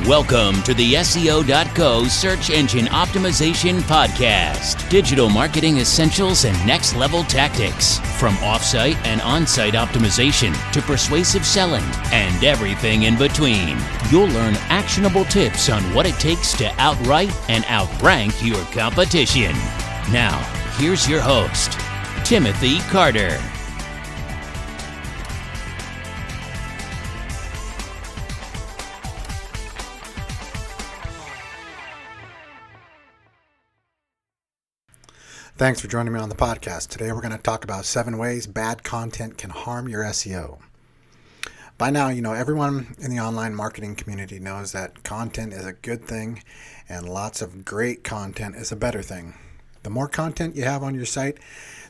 Welcome to the SEO.co Search Engine Optimization Podcast. Digital marketing essentials and next level tactics. From offsite and on-site optimization to persuasive selling and everything in between. You'll learn actionable tips on what it takes to outright and outrank your competition. Now, here's your host, Timothy Carter. Thanks for joining me on the podcast. Today we're going to talk about 7 ways bad content can harm your SEO. By now, everyone in the online marketing community knows that content is a good thing and lots of great content is a better thing. The more content you have on your site,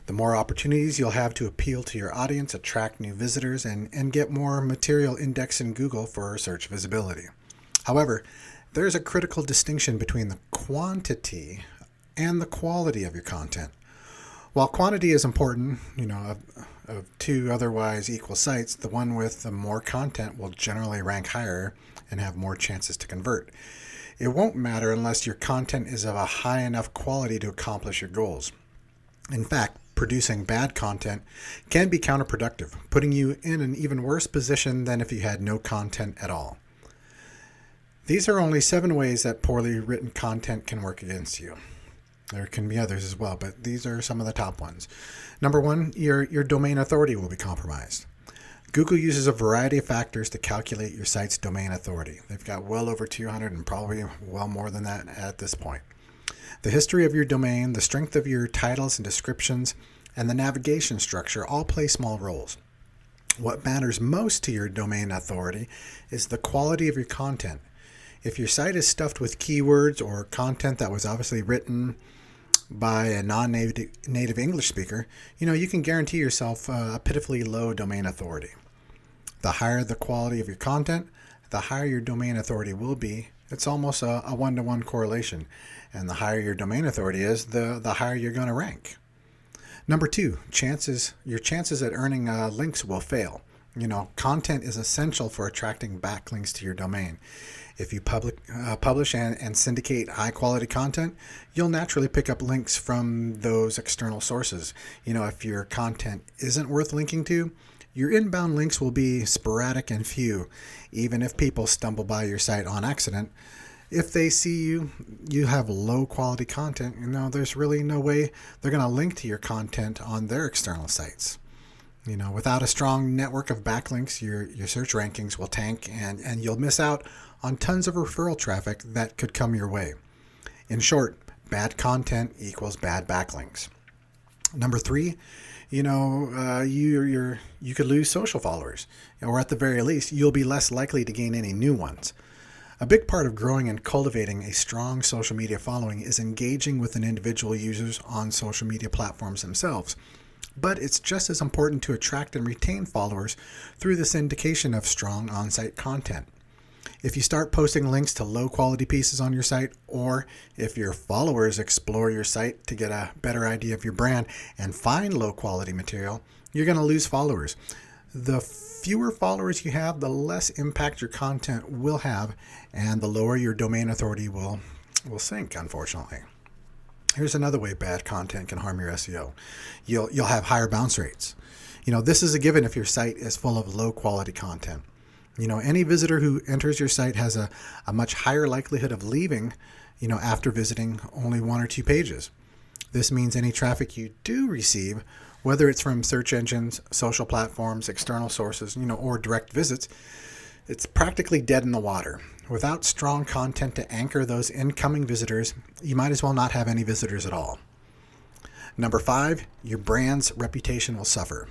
the more opportunities you'll have to appeal to your audience, attract new visitors, and get more material indexed in Google for search visibility. However, there's a critical distinction between the quantity and the quality of your content. While quantity is important, of two otherwise equal sites, the one with the more content will generally rank higher and have more chances to convert. It won't matter unless your content is of a high enough quality to accomplish your goals. In fact, producing bad content can be counterproductive, putting you in an even worse position than if you had no content at all. These are only 7 ways that poorly written content can work against you. There can be others as well, but these are some of the top ones. Number 1, your domain authority will be compromised. Google uses a variety of factors to calculate your site's domain authority. They've got well over 200 and probably well more than that at this point. The history of your domain, the strength of your titles and descriptions, and the navigation structure all play small roles. What matters most to your domain authority is the quality of your content. If your site is stuffed with keywords or content that was obviously written by a non-native English speaker, you can guarantee yourself a pitifully low domain authority. The higher the quality of your content, the higher your domain authority will be. It's almost a one-to-one correlation. And the higher your domain authority is, the higher you're going to rank. Number 2, your chances at earning links will fail. Content is essential for attracting backlinks to your domain. If you publish and syndicate high-quality content, you'll naturally pick up links from those external sources. If your content isn't worth linking to, your inbound links will be sporadic and few, even if people stumble by your site on accident. If they see you have low-quality content, there's really no way they're going to link to your content on their external sites. Without a strong network of backlinks, your search rankings will tank and you'll miss out on tons of referral traffic that could come your way. In short, bad content equals bad backlinks. Number 3, you could lose social followers, or at the very least, you'll be less likely to gain any new ones. A big part of growing and cultivating a strong social media following is engaging with an individual users on social media platforms themselves. But it's just as important to attract and retain followers through the syndication of strong on-site content. If you start posting links to low-quality pieces on your site, or if your followers explore your site to get a better idea of your brand and find low-quality material, you're going to lose followers. The fewer followers you have, the less impact your content will have, and the lower your domain authority will sink, unfortunately. Here's another way bad content can harm your SEO. You'll have higher bounce rates. This is a given if your site is full of low-quality content. Any visitor who enters your site has a much higher likelihood of leaving, after visiting only 1 or 2 pages. This means any traffic you do receive, whether it's from search engines, social platforms, external sources, or direct visits, it's practically dead in the water. Without strong content to anchor those incoming visitors, you might as well not have any visitors at all. Number 5, your brand's reputation will suffer.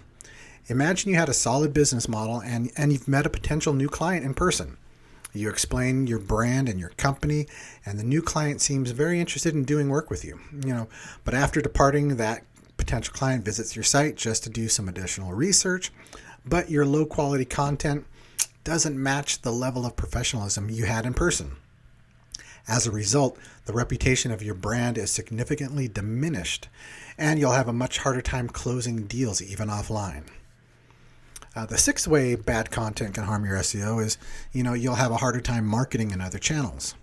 Imagine you had a solid business model and you've met a potential new client in person. You explain your brand and your company, and the new client seems very interested in doing work with you. But after departing, that potential client visits your site just to do some additional research, but your low quality content doesn't match the level of professionalism you had in person. As a result, the reputation of your brand is significantly diminished, and you'll have a much harder time closing deals even offline. The sixth way bad content can harm your SEO is, you'll have a harder time marketing in other channels.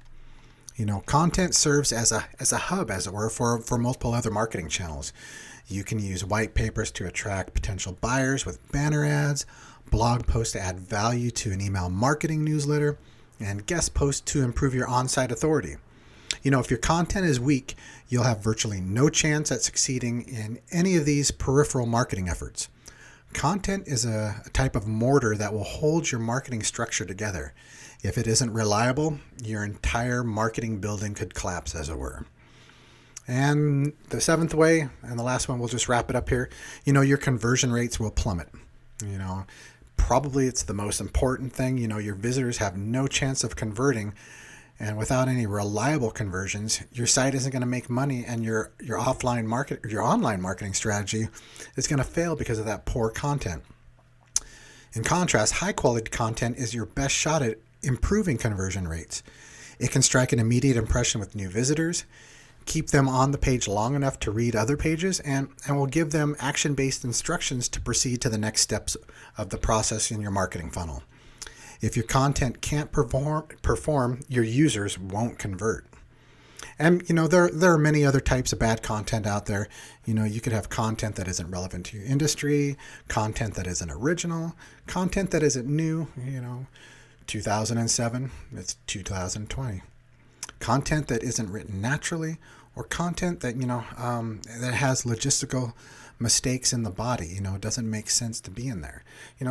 Content serves as a hub, as it were, for multiple other marketing channels. You can use white papers to attract potential buyers with banner ads, blog posts to add value to an email marketing newsletter, and guest posts to improve your on-site authority. If your content is weak, you'll have virtually no chance at succeeding in any of these peripheral marketing efforts. Content is a type of mortar that will hold your marketing structure together. If it isn't reliable, your entire marketing building could collapse, as it were. And the seventh way, and the last one, we'll just wrap it up here, your conversion rates will plummet. Probably it's the most important thing. Your visitors have no chance of converting, and without any reliable conversions, your site isn't going to make money, and your online marketing strategy is going to fail because of that poor content. In contrast, high quality content is your best shot at improving conversion rates. It can strike an immediate impression with new visitors, keep them on the page long enough to read other pages, and will give them action-based instructions to proceed to the next steps of the process in your marketing funnel. If your content can't perform, your users won't convert. And there are many other types of bad content out there. You could have content that isn't relevant to your industry, content that isn't original, content that isn't new. 2007, it's 2020. Content that isn't written naturally, or content that that has logistical mistakes in the body. It doesn't make sense to be in there.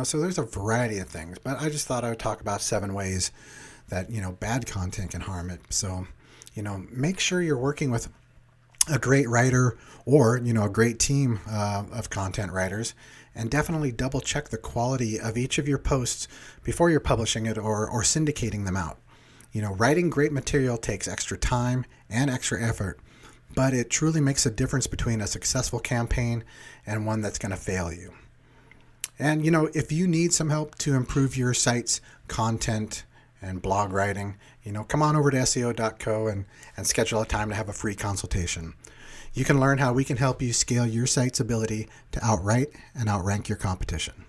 So there's a variety of things, but I just thought I would talk about 7 ways that bad content can harm it. So make sure you're working with a great writer or a great team of content writers, and definitely double check the quality of each of your posts before you're publishing it or syndicating them out. Writing great material takes extra time and extra effort, but it truly makes a difference between a successful campaign and one that's going to fail you. And, if you need some help to improve your site's content and blog writing, come on over to SEO.co and schedule a time to have a free consultation. You can learn how we can help you scale your site's ability to outwrite and outrank your competition.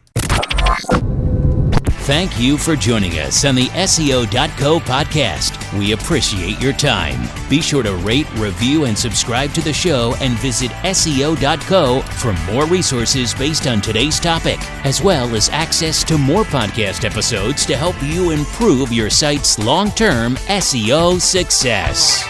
Thank you for joining us on the SEO.co podcast. We appreciate your time. Be sure to rate, review, and subscribe to the show, and visit SEO.co for more resources based on today's topic, as well as access to more podcast episodes to help you improve your site's long-term SEO success.